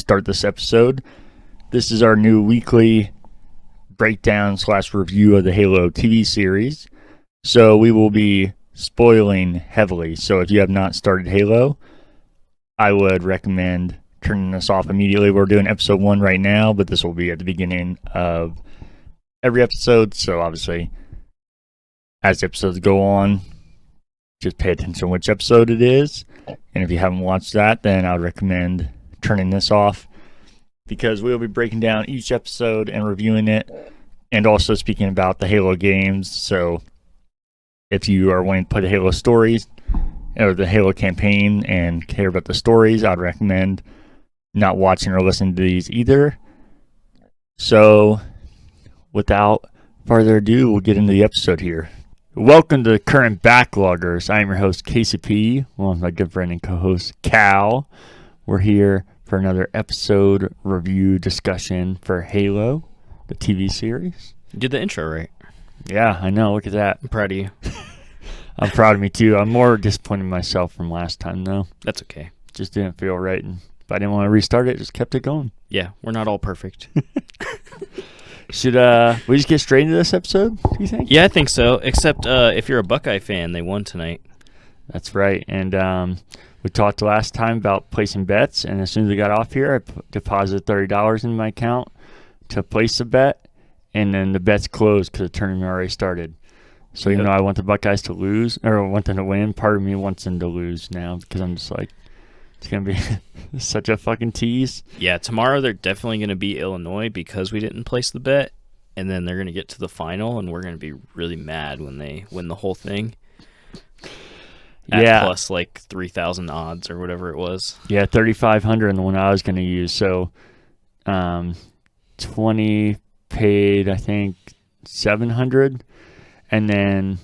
start this episode. This is our new weekly breakdown / review of the Halo TV series. So we will be spoiling heavily. So if you have not started Halo, I would recommend turning this off immediately. We're doing episode 1 right now, but this will be at the beginning of every episode. So obviously, as episodes go on, just pay attention to which episode it is. And if you haven't watched that, then I would recommend turning this off, because we'll be breaking down each episode and reviewing it, and also speaking about the Halo games. So if you are wanting to play the Halo stories or the Halo campaign and care about the stories, I'd recommend not watching or listening to these either. So without further ado, we'll get into the episode here. Welcome to Current Backloggers. I am your host, KCP, along with my good friend and co-host, Cal. We're here for another episode review discussion for Halo, the TV series. You did the intro right. Yeah, I know. Look at that. I'm proud of you. I'm proud of me, too. I'm more disappointed in myself from last time, though. That's okay. Just didn't feel right. And if I didn't want to restart it, just kept it going. Yeah, we're not all perfect. Should we just get straight into this episode, do you think? Yeah, I think so. Except if you're a Buckeye fan, they won tonight. That's right. And we talked last time about placing bets. And as soon as we got off here, I deposited $30 in my account to place a bet. And then the bet's closed because the tournament already started. So even though I want the Buckeyes to lose, or I want them to win, part of me wants them to lose now, because I'm just like, it's going to be such a fucking tease. Yeah, tomorrow they're definitely going to beat Illinois because we didn't place the bet. And then they're going to get to the final, and we're going to be really mad when they win the whole thing. At plus like 3,000 odds or whatever it was. Yeah, 3,500 in the one I was going to use. So 20 paid, I think, 700. And then,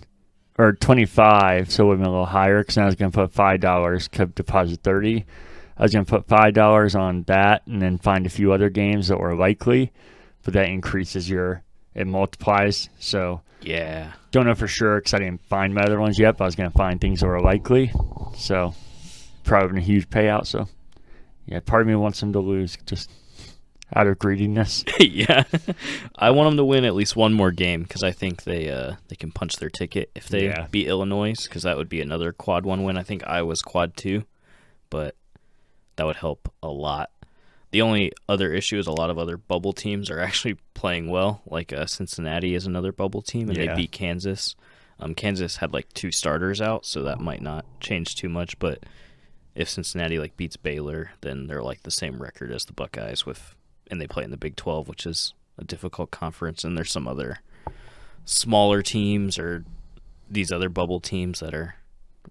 or 25, so it would have been a little higher, because I was going to put $5, could deposit 30. I was going to put $5 on that and then find a few other games that were likely, but that increases it multiplies. So, yeah. Don't know for sure, because I didn't find my other ones yet, but I was going to find things that were likely. So, probably a huge payout. So, yeah, part of me wants them to lose, just out of greediness. Yeah. I want them to win at least one more game, because I think they can punch their ticket if they beat Illinois, because that would be another quad 1 win. I think Iowa's quad 2, but that would help a lot. The only other issue is a lot of other bubble teams are actually playing well, like Cincinnati is another bubble team, and they beat Kansas. Kansas had like 2 starters out, so that might not change too much, but if Cincinnati like beats Baylor, then they're like the same record as the Buckeyes and they play in the Big 12, which is a difficult conference, and there's some other smaller teams or these other bubble teams that are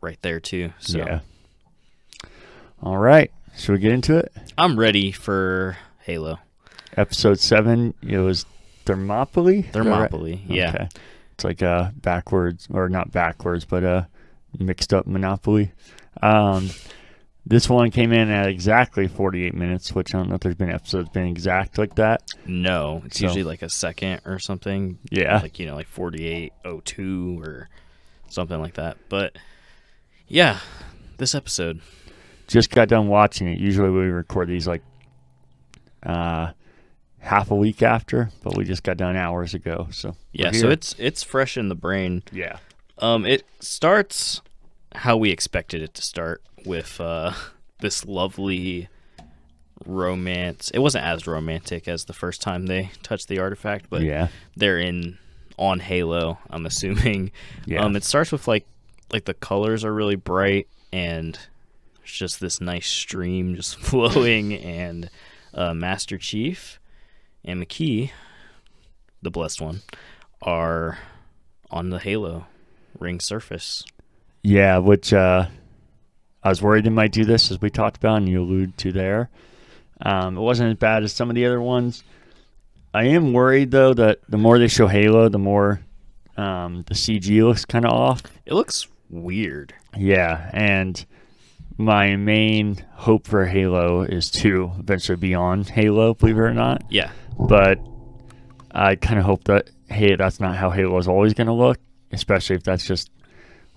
right there too. So. Yeah. All right. Should we get into it? I'm ready for Halo. Episode 7, it was Thermopylae? Thermopylae, right? yeah. Okay. It's like backwards, or not backwards, but mixed up Monopoly. This one came in at exactly 48 minutes, which I don't know if there's been episodes been exact like that. No, it's usually like a second or something. Yeah. Like, like 48:02 or something like that. But, yeah, this episode. Just got done watching it. Usually we record these like half a week after, but we just got done hours ago. So yeah, so it's fresh in the brain. Yeah. It starts how we expected it to start, with this lovely romance. It wasn't as romantic as the first time they touched the artifact, but they're on Halo, I'm assuming. Yeah. It starts with like the colors are really bright, and it's just this nice stream just flowing, and Master Chief and McKee, the blessed one, are on the Halo ring surface. Yeah, which I was worried they might do this, as we talked about, and you allude to there. It wasn't as bad as some of the other ones. I am worried, though, that the more they show Halo, the more the CG looks kind of off. It looks weird. Yeah, and my main hope for Halo is to eventually be on Halo, believe it or not. Yeah. But I kind of hope that, hey, that's not how Halo is always going to look, especially if that's just,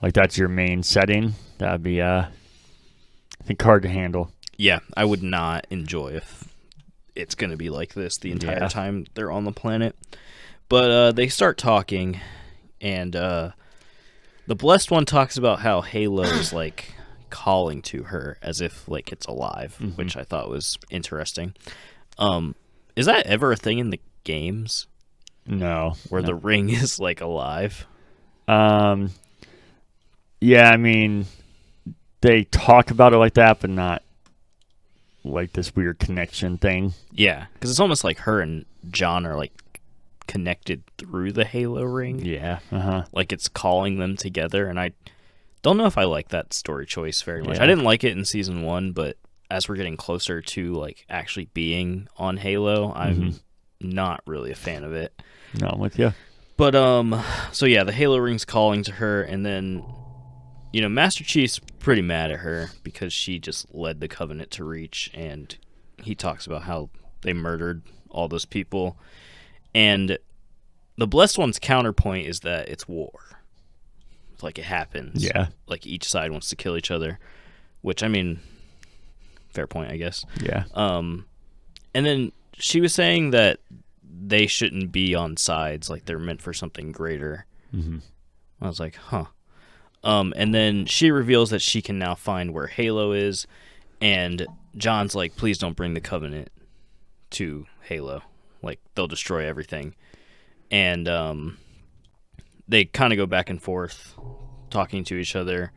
like, that's your main setting. That would be, I think, hard to handle. Yeah, I would not enjoy if it's going to be like this the entire time they're on the planet. But they start talking, and the Blessed One talks about how Halo is like calling to her as if like it's alive, which I thought was interesting. Is that ever a thing in the games? No. Where the ring is like alive? Yeah, I mean, they talk about it like that, but not like this weird connection thing. Yeah, because it's almost like her and John are like connected through the Halo ring. Yeah. Like it's calling them together, and I don't know if I like that story choice very much. Yeah. I didn't like it in season 1, but as we're getting closer to like actually being on Halo, I'm not really a fan of it. No, I'm with you. But so yeah, the Halo ring's calling to her, and then Master Chief's pretty mad at her because she just led the Covenant to Reach, and he talks about how they murdered all those people. And the Blessed One's counterpoint is that it's war. Like, it happens. Yeah. Like, each side wants to kill each other, which, I mean, fair point, I guess. Yeah. And then she was saying that they shouldn't be on sides, like they're meant for something greater. I was like, huh. And then she reveals that she can now find where Halo is, and John's like, please don't bring the Covenant to Halo. Like, they'll destroy everything. And they kind of go back and forth, talking to each other.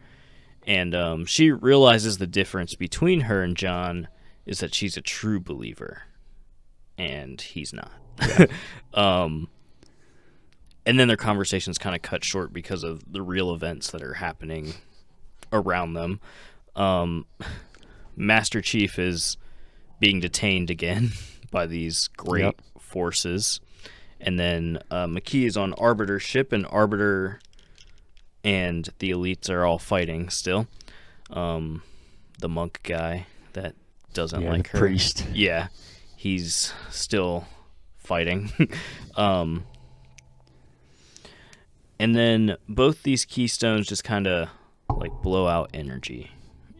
And she realizes the difference between her and John is that she's a true believer, and he's not. Yeah. And then their conversations kind of cut short because of the real events that are happening around them. Master Chief is being detained again by these great forces. And then McKee is on Arbiter's ship, and Arbiter and the elites are all fighting still. The monk guy that doesn't like her. Priest. Yeah, he's still fighting. And then both these keystones just kind of like blow out energy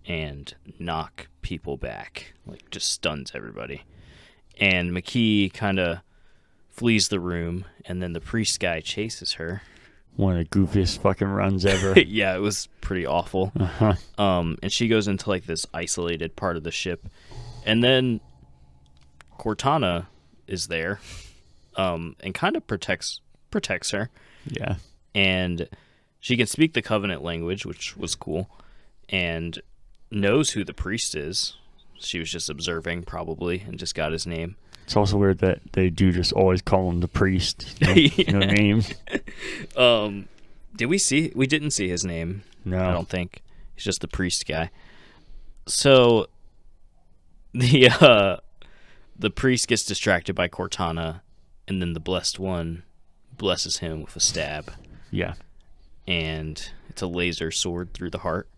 and knock people back, like just stuns everybody. And McKee kind of flees the room, and then the priest guy chases her. One of the goofiest fucking runs ever. Yeah, it was pretty awful. And she goes into like this isolated part of the ship, and then Cortana is there, and kind of protects her. Yeah. And she can speak the Covenant language, which was cool, and knows who the priest is. She was just observing, probably, and just got his name. It's also weird that they do just always call him the priest. No name. Did we see? We didn't see his name. No. I don't think. He's just the priest guy. So the priest gets distracted by Cortana, and then the Blessed One blesses him with a stab. Yeah. And it's a laser sword through the heart.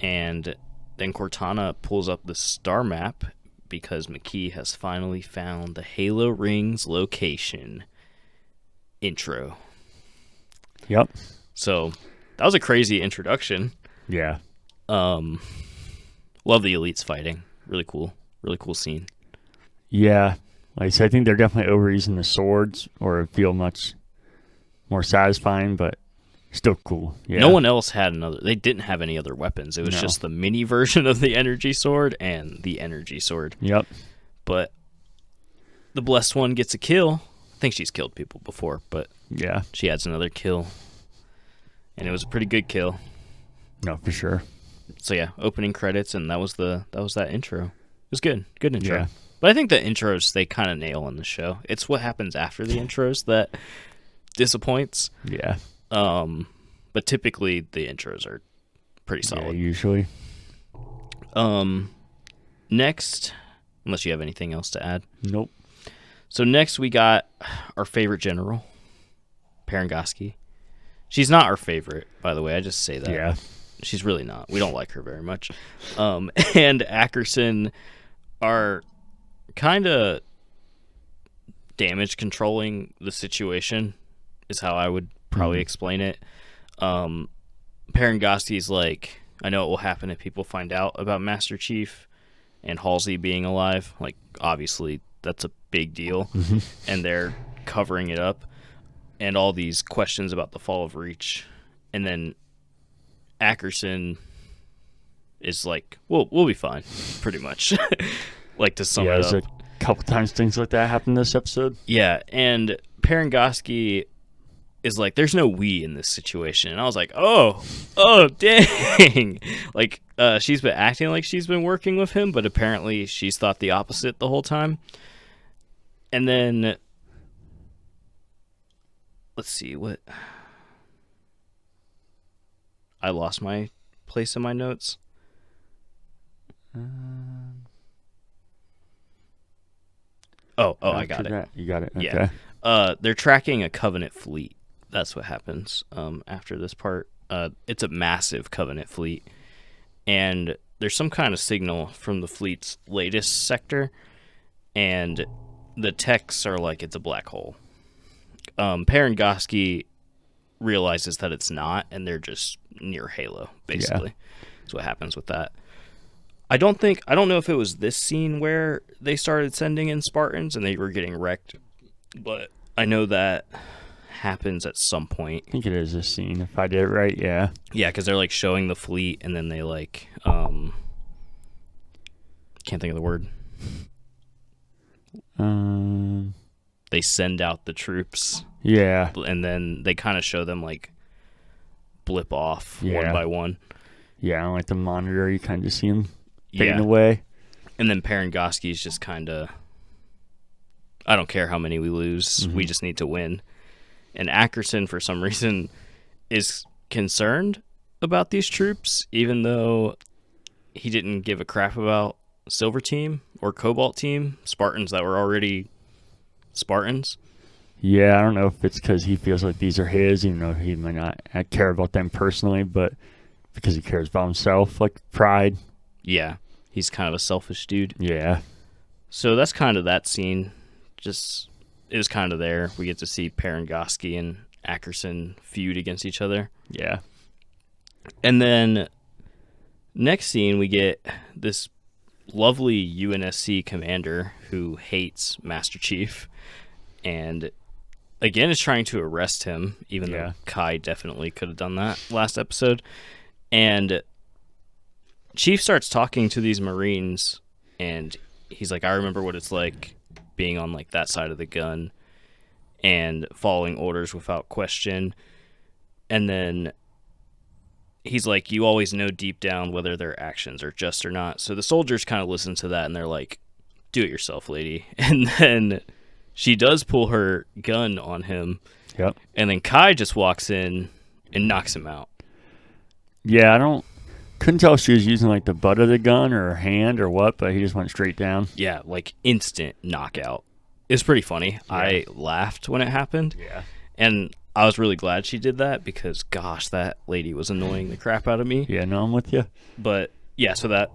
And then Cortana pulls up the star map because McKee has finally found the Halo ring's location. Intro. Yep. So that was a crazy introduction. Yeah. Love the elites fighting. Really cool scene. Yeah. Like I said, I think they're definitely overusing the swords, or feel much more satisfying, but still cool. Yeah. No one else had another. They didn't have any other weapons. It was just the mini version of the energy sword and the energy sword. Yep. But the Blessed One gets a kill. I think she's killed people before, but yeah, she adds another kill, and it was a pretty good kill. No, for sure. So yeah, opening credits, and that was that intro. It was good intro. Yeah. But I think the intros they kind of nail on the show. It's what happens after the intros that disappoints. Yeah. But typically the intros are pretty solid. Yeah, usually. Next, unless you have anything else to add. Nope. So next we got our favorite general, Parangoski. She's not our favorite, by the way. I just say that. Yeah. She's really not. We don't like her very much. And Ackerson are kind of damage controlling the situation is how I would probably explain it. Parangoski's like, I know it will happen if people find out about Master Chief, and Halsey being alive. Like, obviously, that's a big deal, and they're covering it up. And all these questions about the fall of Reach. And then Ackerson is like, we'll be fine, pretty much. Like, to sum it up. Yeah, there's a couple times things like that happen this episode. Yeah, and Parangosky is like, there's no we in this situation. And I was like, oh, dang. Like, she's been acting like she's been working with him, but apparently she's thought the opposite the whole time. And then, let's see, what... I lost my place in my notes. I got it. You got it. Okay. Yeah. They're tracking a Covenant fleet. That's what happens after this part. It's a massive Covenant fleet. And there's some kind of signal from the fleet's latest sector. And the techs are like, it's a black hole. Parangosky realizes that it's not, and they're just near Halo, basically. Yeah. That's what happens with that. I don't know if it was this scene where they started sending in Spartans and they were getting wrecked, but I know that happens at some point. I think it is this scene, if I did it right, yeah. Yeah, because they're like showing the fleet, and then they like, can't think of the word. They send out the troops. Yeah. And then they kind of show them like blip off one by one. Yeah, on like the monitor, you kind of just see them fading away. And then Parangosky's just kind of, I don't care how many we lose, we just need to win. And Ackerson, for some reason, is concerned about these troops, even though he didn't give a crap about Silver Team or Cobalt Team, Spartans that were already Spartans. Yeah, I don't know if it's because he feels like these are his, even though he might not care about them personally, but because he cares about himself, like pride. Yeah, he's kind of a selfish dude. Yeah. So that's kind of that scene. Just, it was kind of there. We get to see Parangosky and Ackerson feud against each other. Yeah. And then next scene, we get this lovely UNSC commander who hates Master Chief and again is trying to arrest him, even though Kai definitely could have done that last episode. And Chief starts talking to these Marines, and he's like, I remember what it's like being on like that side of the gun and following orders without question. And then he's like, you always know deep down whether their actions are just or not. So the soldiers kind of listen to that, and they're like, do it yourself, lady. And then she does pull her gun on him. Yep. And then Kai just walks in and knocks him out. Yeah, couldn't tell if she was using like the butt of the gun or her hand or what, but he just went straight down. Yeah, like instant knockout. It's pretty funny. Yeah. I laughed when it happened. Yeah. And I was really glad she did that because, gosh, that lady was annoying the crap out of me. Yeah, no, I'm with you. But, yeah, so that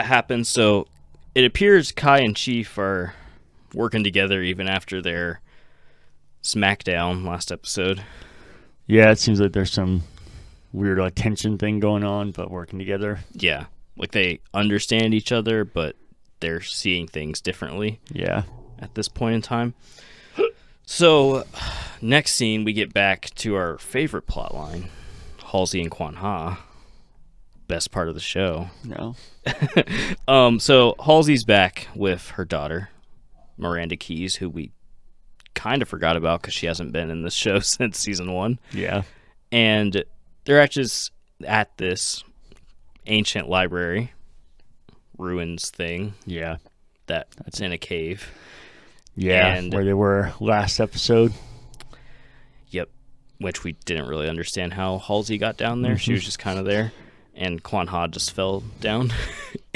happens. So it appears Kai and Chief are working together even after their smackdown last episode. Yeah, it seems like there's some weird like tension thing going on, but working together. Yeah, like they understand each other, but they're seeing things differently. Yeah. At this point in time. So, next scene, we get back to our favorite plot line, Halsey and Quan Ha. Best part of the show. No. So, Halsey's back with her daughter, Miranda Keyes, who we kind of forgot about because she hasn't been in this show since season 1. Yeah. And they're actually at this ancient library ruins thing. Yeah. That's in a cave. Yeah, and where they were last episode. Yep, which we didn't really understand how Halsey got down there. She was just kind of there, and Quan Ha just fell down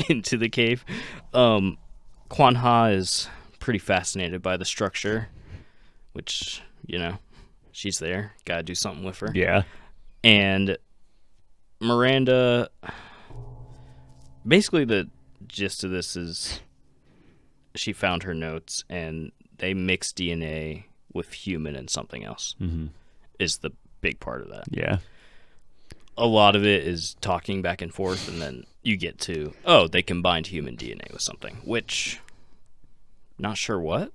into the cave. Quan Ha is pretty fascinated by the structure, which, you know, she's there. Gotta do something with her. Yeah. And Miranda, basically the gist of this is she found her notes and they mixed DNA with human and something else is the big part of that. Yeah. a lot of it is talking back and forth, and then you get to, oh, they combined human DNA with something, which, not sure what.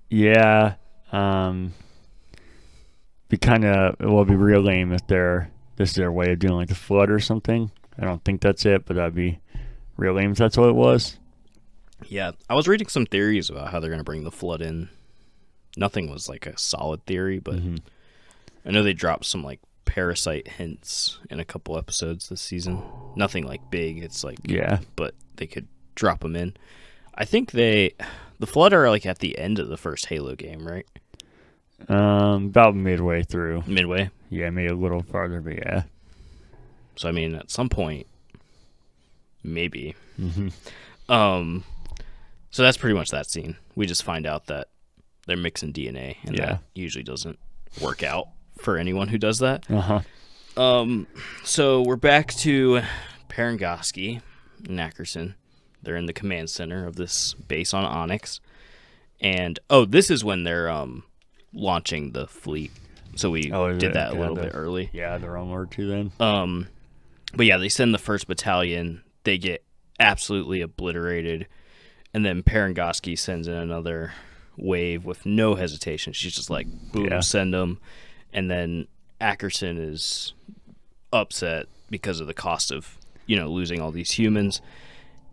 Yeah. Be kind of, it will be real lame if this is their way of doing like the flood or something. I don't think that's it, but that'd be real lame if that's what it was. Yeah, I was reading some theories about how they're going to bring the flood in. Nothing was like a solid theory, but I know they dropped some like parasite hints in a couple episodes this season. Nothing like big. It's like, yeah, but they could drop them in. I think the flood are like at the end of the first Halo game, right? About midway through. Midway? Yeah, maybe a little farther, but yeah. So I mean, at some point, maybe. So that's pretty much that scene. We just find out that they're mixing DNA, and that usually doesn't work out for anyone who does that. So we're back to Parangoski and Ackerson. They're in the command center of this base on Onyx. And, this is when they're launching the fleet. So we did that a little bit early. Yeah, the wrong word too then. But yeah, they send the 1st Battalion. They get absolutely obliterated. And then Parangoski sends in another wave with no hesitation. She's just like, boom, send them. And then Ackerson is upset because of the cost of, losing all these humans.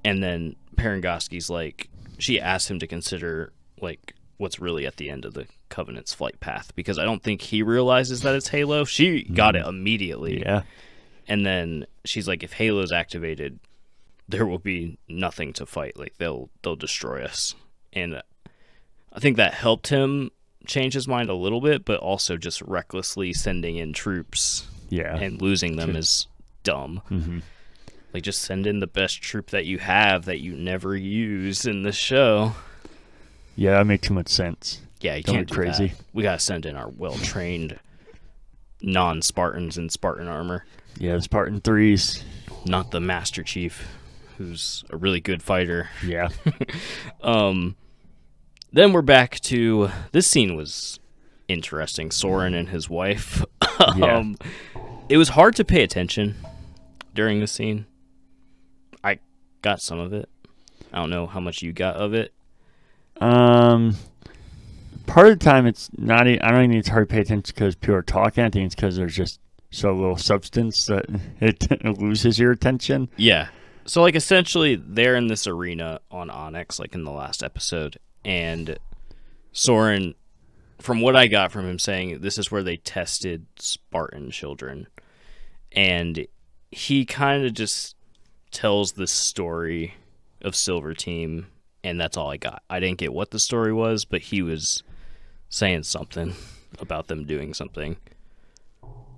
And then Parangoski's like, she asked him to consider, like, what's really at the end of the Covenant's flight path. Because I don't think he realizes that it's Halo. She got it immediately. Yeah. And then she's like, if Halo's activated, there will be nothing to fight. Like, they'll destroy us. And I think that helped him change his mind a little bit, but also just recklessly sending in troops and losing them is dumb. Like, just send in the best troop that you have that you never use in the show. Yeah, that made too much sense. Yeah, you can't do crazy. That. We gotta send in our well-trained non-Spartans in Spartan armor. Yeah, the Spartan 3s. Not the Master Chief, who's a really good fighter. Yeah. Then we're back to, this scene was interesting. Soren and his wife. It was hard to pay attention during the scene. I got some of it. I don't know how much you got of it. Part of the time it's not. I don't even think it's hard to pay attention because people are talking. I think it's because there's just so little substance that it loses your attention. Yeah. So, like, essentially, they're in this arena on Onyx, like in the last episode, and Soren, from what I got from him saying, this is where they tested Spartan children, and he kind of just tells this story of Silver Team, and that's all I got. I didn't get what the story was, but he was saying something about them doing something.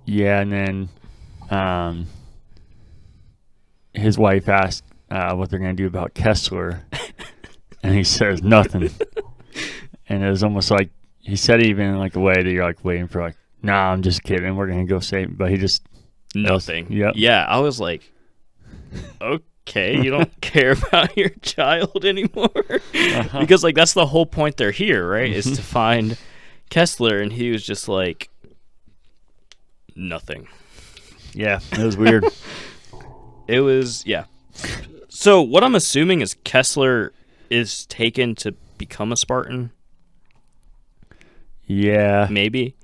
Yeah, and then his wife asked what they're going to do about Kessler, and he says nothing. And it was almost like he said it even in like a way that you're like waiting for, like, nah, I'm just kidding, we're going to go save him. But he just... Nothing. Yeah, I was like, okay, you don't care about your child anymore? Because, like, that's the whole point they're here, right? Is to find Kessler, and he was just like, nothing. Yeah, it was weird. It was, yeah. So what I'm assuming is Kessler is taken to become a Spartan? Yeah. Maybe?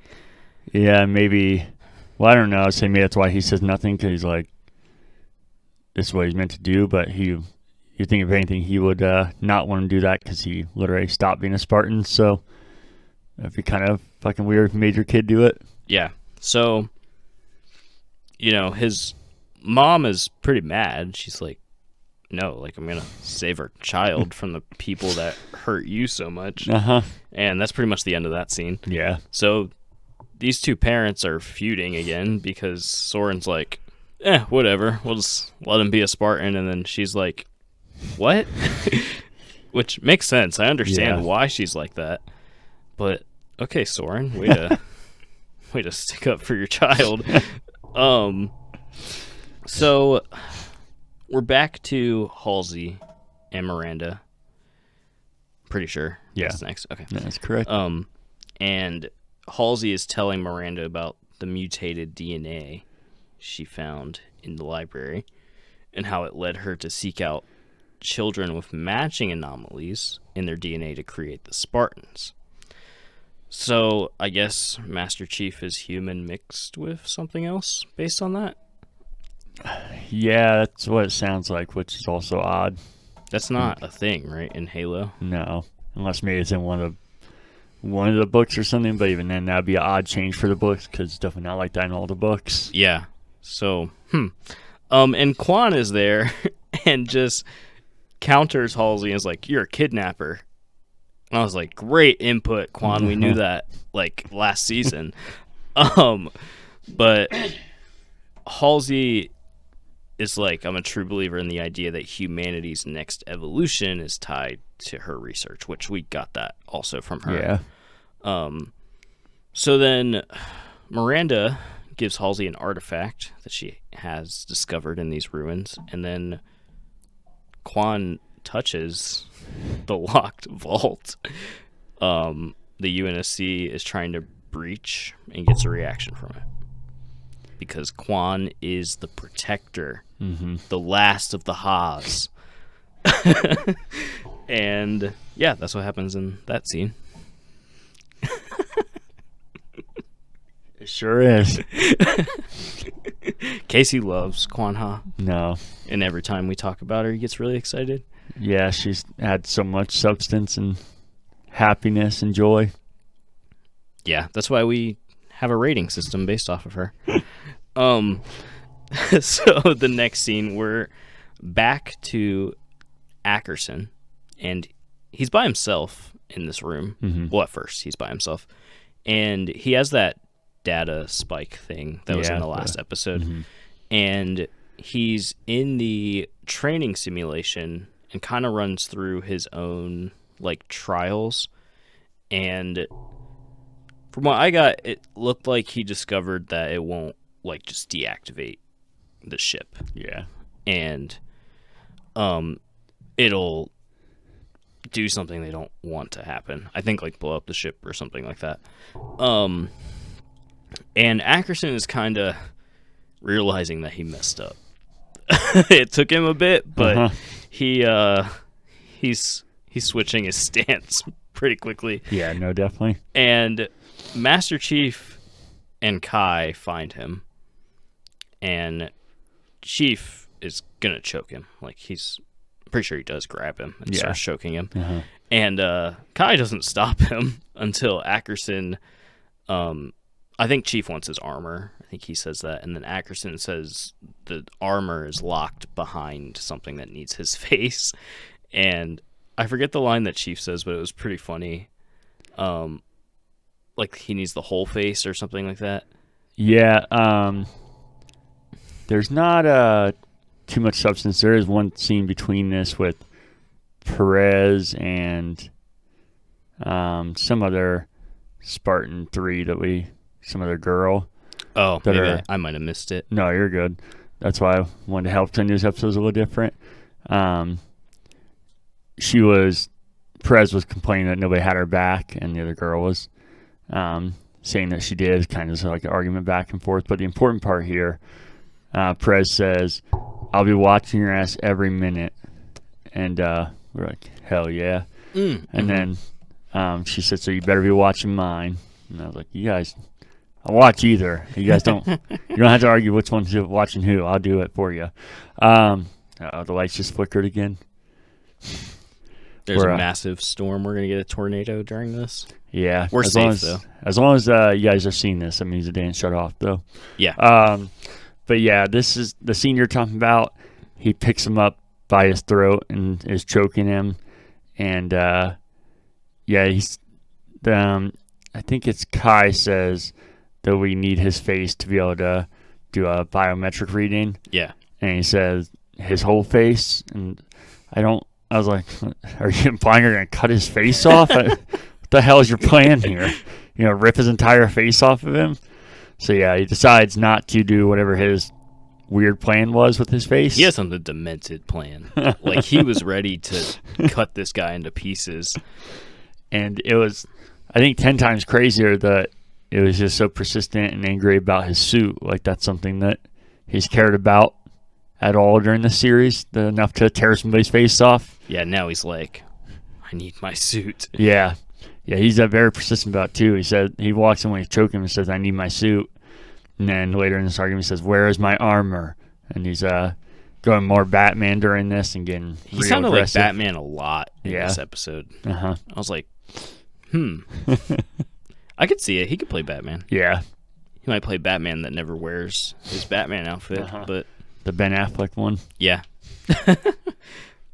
Yeah, maybe. Well, I don't know. I'd say maybe that's why he says nothing, because he's like, this is what he's meant to do, but you think if anything, he would not want to do that because he literally stopped being a Spartan, so it'd be kind of fucking weird if he made your kid do it. Yeah. So, his mom is pretty mad. She's like, no, like, I'm going to save our child from the people that hurt you so much. And that's pretty much the end of that scene. Yeah. So these two parents are feuding again because Soren's like, whatever, we'll just let him be a Spartan. And then she's like, what? Which makes sense. I understand why she's like that. But, okay, Soren, way to stick up for your child. So we're back to Halsey and Miranda. Pretty sure. Yeah. That's next. Okay. That's correct. And Halsey is telling Miranda about the mutated DNA she found in the library and how it led her to seek out children with matching anomalies in their DNA to create the Spartans. So I guess Master Chief is human mixed with something else based on that? Yeah, that's what it sounds like, which is also odd. That's not a thing, right, in Halo? No, unless maybe it's in one of the books or something, but even then that'd be an odd change for the books because it's definitely not like that in all the books. Yeah. So, and Quan is there and just counters Halsey and is like, "You're a kidnapper." And I was like, "Great input, Quan. We knew that like last season." But Halsey is like, "I'm a true believer in the idea that humanity's next evolution is tied to her research," which we got that also from her. Yeah. So then Miranda gives Halsey an artifact that she has discovered in these ruins, and then Quan touches the locked vault. The UNSC is trying to breach and gets a reaction from it. Because Quan is the protector, the last of the Haas. And yeah, that's what happens in that scene. It sure is. Casey loves Quan Ha. No. And every time we talk about her, he gets really excited. Yeah, she's had so much substance and happiness and joy. Yeah, that's why we have a rating system based off of her. So the next scene, we're back to Ackerson, and he's by himself in this room. Well, at first, he's by himself. And he has that data spike thing that was in the last episode. And he's in the training simulation and kind of runs through his own, like, trials. And from what I got, it looked like he discovered that it won't, like, just deactivate the ship. Yeah. And it'll do something they don't want to happen. I think, like, blow up the ship or something like that. And Ackerson is kind of realizing that he messed up. It took him a bit, but he's switching his stance pretty quickly. Yeah, no, definitely. And Master Chief and Kai find him, and Chief is gonna choke him. Like, he's pretty sure he does grab him and starts choking him. And Kai doesn't stop him until Ackerson. I think Chief wants his armor. I think he says that, and then Ackerson says the armor is locked behind something that needs his face. And I forget the line that Chief says, but it was pretty funny. Like, he needs the whole face or something like that. Yeah. There's not too much substance. There is one scene between this with Perez and some other Spartan 3 some other girl. Oh, maybe I might have missed it. No, you're good. That's why I wanted to help. 10 news episodes a little different. Perez was complaining that nobody had her back, and the other girl was saying that she did. Kind of like an argument back and forth. But the important part here, Perez says, "I'll be watching your ass every minute," and we're like, "Hell yeah!" And then she said, "So you better be watching mine." And I was like, "You guys, I'll watch either. You guys don't. You don't have to argue which one's watching who. I'll do it for you." The lights just flickered again. There's a massive storm. We're gonna get a tornado during this. Yeah, we're safe though. As long as you guys are seeing this, that means the didn't shut off though. Yeah. But yeah, this is the scene you're talking about. He picks him up by his throat and is choking him, and he's. I think it's Kai says that we need his face to be able to do a biometric reading. Yeah. And he says his whole face, and I was like, are you implying you're going to cut his face off? What the hell is your plan here? Rip his entire face off of him? So yeah, he decides not to do whatever his weird plan was with his face. He has some demented plan. Like, he was ready to cut this guy into pieces. And it was, I think, 10 times crazier that it was just so persistent and angry about his suit. Like, that's something that he's cared about at all during the series, enough to tear somebody's face off. Yeah, now he's like, I need my suit. Yeah. Yeah, he's very persistent about it, too. He said, he walks in when he's choking and says, I need my suit. And then later in this argument, he says, where is my armor? And he's going more Batman during this and getting He sounded aggressive. like Batman a lot in this episode. Uh-huh. I was like, I could see it. He could play Batman. Yeah. He might play Batman that never wears his Batman outfit, but the Ben Affleck one. Yeah.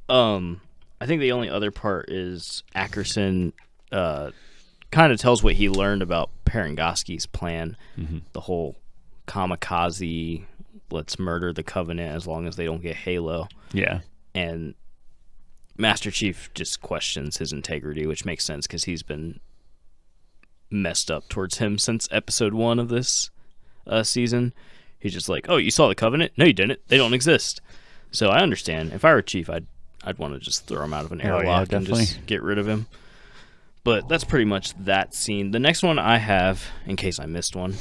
I think the only other part is Ackerson kind of tells what he learned about Parangoski's plan, the whole kamikaze, let's murder the Covenant as long as they don't get Halo. Yeah. And Master Chief just questions his integrity, which makes sense because he's been messed up towards him since episode 1 of this season. He's just like, oh, you saw the Covenant? No, you didn't. They don't exist. So I understand. If I were Chief, I'd want to just throw him out of an airlock and just get rid of him. But that's pretty much that scene. The next one I have, in case I missed one,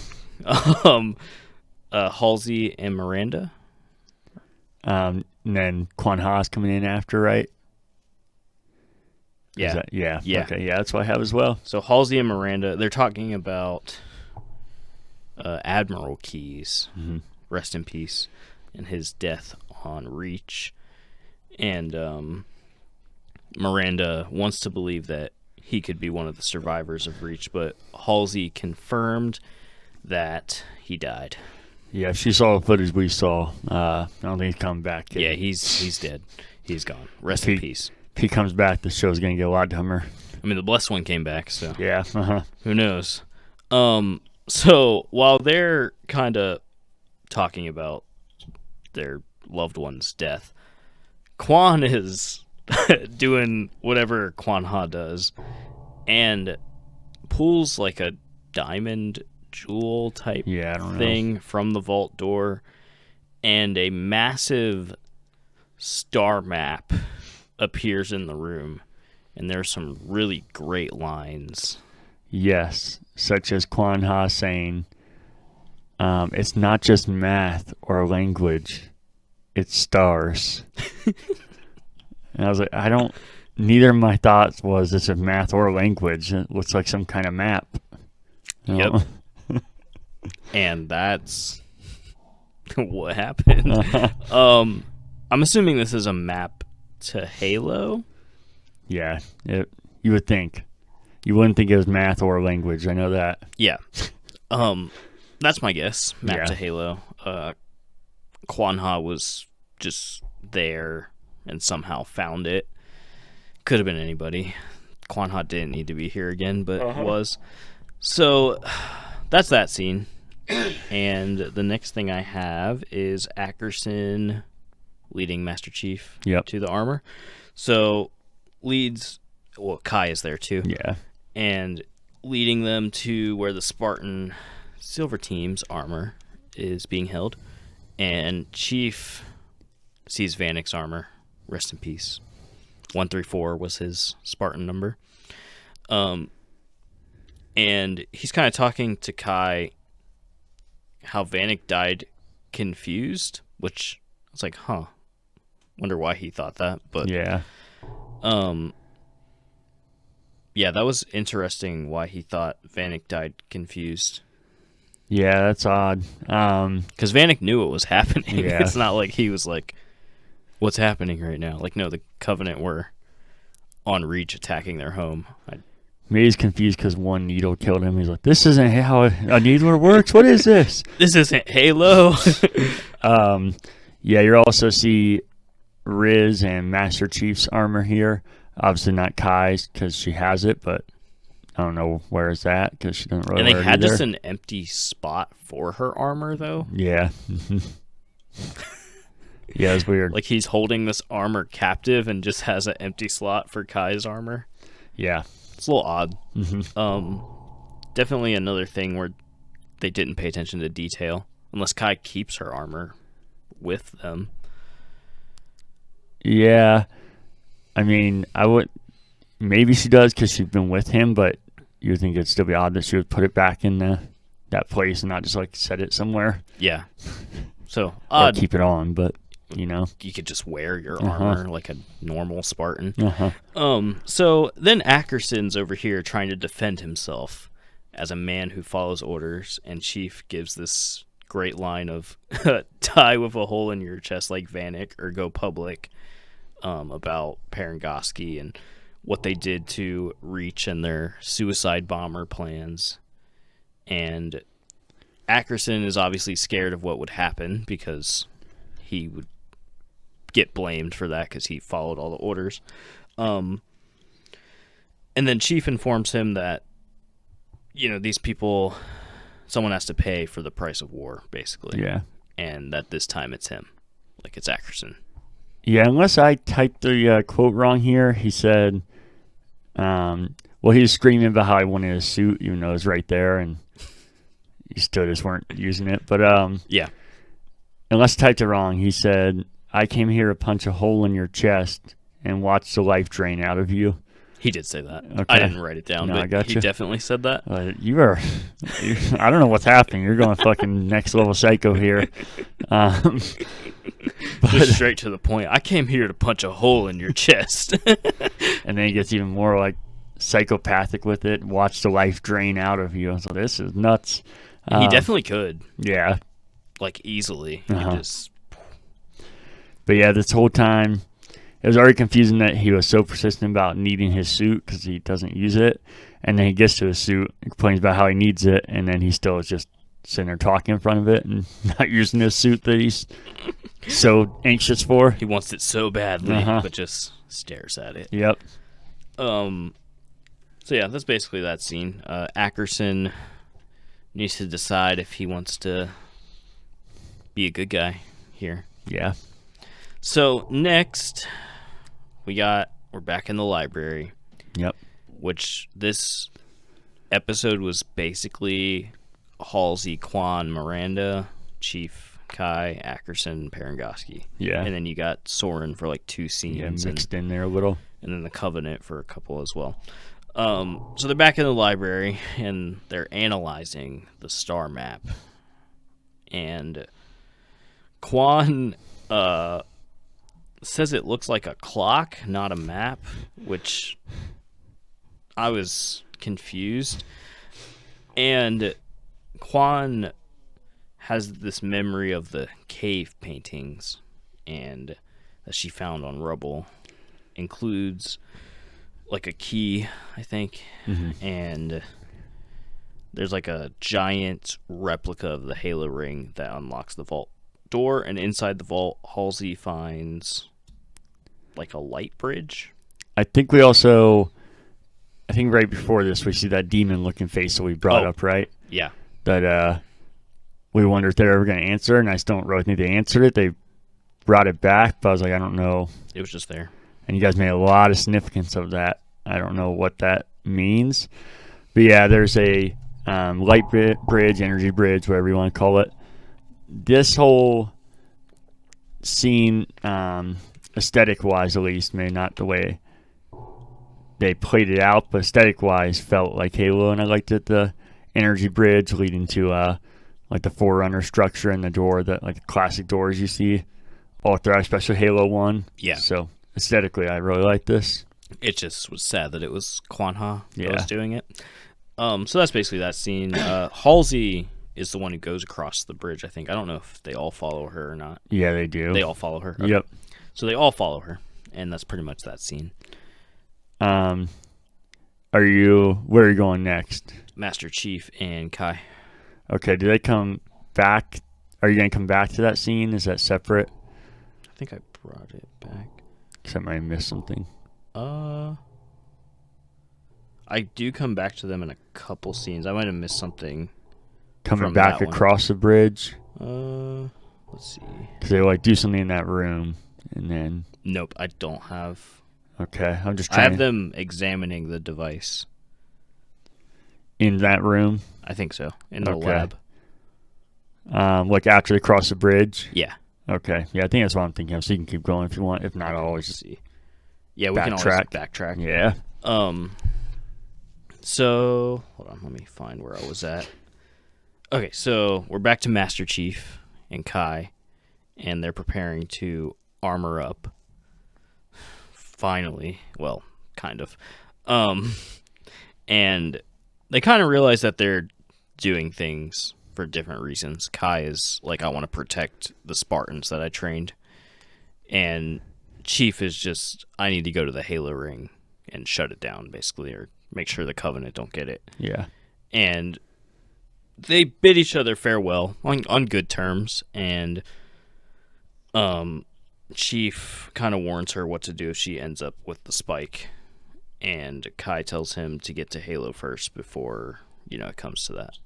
Halsey and Miranda. And then Quan Ha's coming in after, right? Yeah. Yeah. Okay, yeah, that's what I have as well. So Halsey and Miranda, they're talking about Admiral Keyes, rest in peace, and his death on Reach. And Miranda wants to believe that he could be one of the survivors of Reach, but Halsey confirmed that he died. Yeah, if she saw the footage we saw, I don't think he's coming back. Yeah, he's dead. He's gone. Rest in peace. If he comes back, the show's going to get a lot dumber. I mean, the Blessed One came back, so yeah, who knows? So while they're kind of talking about their loved one's death, Quan is doing whatever Quan Ha does and pulls like a diamond jewel type thing from the vault door, and a massive star map appears in the room, and there's some really great lines. Yes, such as Quan Ha saying, it's not just math or language, it's stars. And I was like, neither of my thoughts was this is math or language. It looks like some kind of map. Yep. And that's what happened. I'm assuming this is a map to Halo. Yeah, you would think. You wouldn't think it was math or language. I know that. Yeah. That's my guess. Map to Halo. Quan Ha was just there and somehow found it. Could have been anybody. Quan Ha didn't need to be here again, but was. So that's that scene. And the next thing I have is Ackerson leading Master Chief to the armor. So Kai is there too. Yeah. And leading them to where the Spartan Silver Team's armor is being held. And Chief sees Vanek's armor. Rest in peace. 134 was his Spartan number. And he's kind of talking to Kai how Vanek died confused, which I was like, wonder why he thought that. But yeah, that was interesting why he thought Vanek died confused. Yeah, that's odd. Because Vanek knew what was happening. Yeah. It's not like he was like, what's happening right now? Like, no, the Covenant were on Reach attacking their home. Maybe he's confused because one needle killed him. He's like, this isn't how a needler works. What is this? This isn't Halo. Yeah, you also see Riz and Master Chief's armor here. Obviously not Kai's because she has it, but I don't know where it's at because she doesn't really. And they had just an empty spot for her armor, though. Yeah. Yeah, it's weird. Like he's holding this armor captive and just has an empty slot for Kai's armor. Yeah. It's a little odd. Definitely another thing where they didn't pay attention to detail. Unless Kai keeps her armor with them. Yeah. I mean, maybe she does because she's been with him, but you would think it'd still be odd that she would put it back in that place and not just like set it somewhere. Yeah. So or keep it on, but you could just wear your armor like a normal Spartan. Uh-huh. So then Ackerson's over here trying to defend himself as a man who follows orders, and Chief gives this great line of die with a hole in your chest like Vanek or go public, about Pengarski and what they did to Reach and their suicide bomber plans. And Ackerson is obviously scared of what would happen because he would get blamed for that because he followed all the orders. And then Chief informs him that, these people, someone has to pay for the price of war, basically. Yeah. And that this time it's him. Like, it's Ackerson. Yeah, unless I typed the quote wrong here, he said, he was screaming about how he wanted a suit, even though it was right there, and you still just weren't using it. But, yeah. Unless I typed it wrong, he said, I came here to punch a hole in your chest and watch the life drain out of you. He did say that. Okay. I didn't write it down, but he definitely said that. I don't know what's happening. You're going fucking next level psycho here. Just straight to the point. I came here to punch a hole in your chest. And then he gets even more like psychopathic with it. Watch the life drain out of you. So this is nuts. He definitely could. Yeah. Like easily. But yeah, this whole time, it was already confusing that he was so persistent about needing his suit because he doesn't use it. And then he gets to his suit and complains about how he needs it. And then he still is just sitting there talking in front of it and not using his suit that he's so anxious for. He wants it so badly, but just stares at it. Yep. So yeah, that's basically that scene. Ackerson needs to decide if he wants to be a good guy here. Yeah. So next, we're back in the library. Yep. Which this episode was basically Halsey, Quan, Miranda, Chief, Kai, Ackerson, Pengarski. Yeah. And then you got Soren for like 2 scenes. Yeah, mixed in there a little. And then the Covenant for a couple as well. So they're back in the library, and they're analyzing the star map. And Quan says it looks like a clock, not a map, which I was confused. And Quan has this memory of the cave paintings and that she found on rubble. Includes like a key, I think, and there's like a giant replica of the Halo ring that unlocks the vault door, and inside the vault, Halsey finds like a light bridge. I think right before this, we see that demon-looking face that we brought up, right? Yeah. That we wondered if they're ever going to answer, and I still don't really think they answered it. They brought it back, but I was like, I don't know. It was just there. And you guys made a lot of significance of that. I don't know what that means. But yeah, there's a light bridge, energy bridge, whatever you want to call it. This whole scene, aesthetic-wise at least, maybe not the way they played it out, but aesthetic-wise felt like Halo, and I liked it. The energy bridge leading to like the Forerunner structure and the door, that like the classic doors you see all throughout, especially Halo 1. Yeah. So aesthetically, I really like this. It just was sad that it was Kwanha that was doing it. So that's basically that scene. Halsey is the one who goes across the bridge, I think. I don't know if they all follow her or not. Yeah, they do. They all follow her? Okay. Yep. So they all follow her, and that's pretty much that scene. Where are you going next? Master Chief and Kai. Okay, do they come back? Are you going to come back to that scene? Is that separate? I think I brought it back. Because I might have missed something. I do come back to them in a couple scenes. I might have missed something. Coming back across the bridge? Let's see. Because they like do something in that room, and then... Nope, I don't have... Okay, I'm just trying... I have them examining the device. In that room? I think so. In the lab. Like after they cross the bridge? Yeah. Okay. Yeah, I think that's what I'm thinking of. So you can keep going if you want. If not, I'll always just see. Yeah, we can always backtrack. Yeah. So, hold on, let me find where I was at. Okay, so we're back to Master Chief and Kai, and they're preparing to armor up. Finally. Well, kind of. And they kind of realize that they're doing things for different reasons. Kai is like, I want to protect the Spartans that I trained. And Chief is just, I need to go to the Halo ring and shut it down, basically, or make sure the Covenant don't get it. Yeah. And they bid each other farewell on good terms, and Chief kind of warns her what to do if she ends up with the spike, and Kai tells him to get to Halo first before, it comes to that.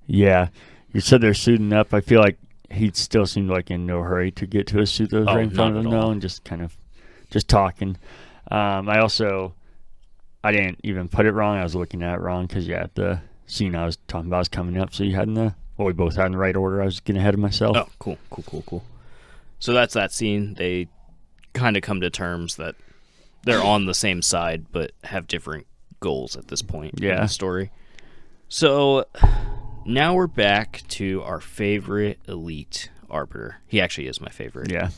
Yeah. You said they're suiting up. I feel like he still seemed like in no hurry to get to a suit that was right in front of him, though, and just kind of just talking. I didn't even put it wrong. I was looking at it wrong because, the scene I was talking about was coming up, so you had we both had in the right order. I was getting ahead of myself. Oh, cool. So that's that scene. They kind of come to terms that they're on the same side, but have different goals at this point in the story. So now we're back to our favorite elite arbiter. He actually is my favorite. Yeah.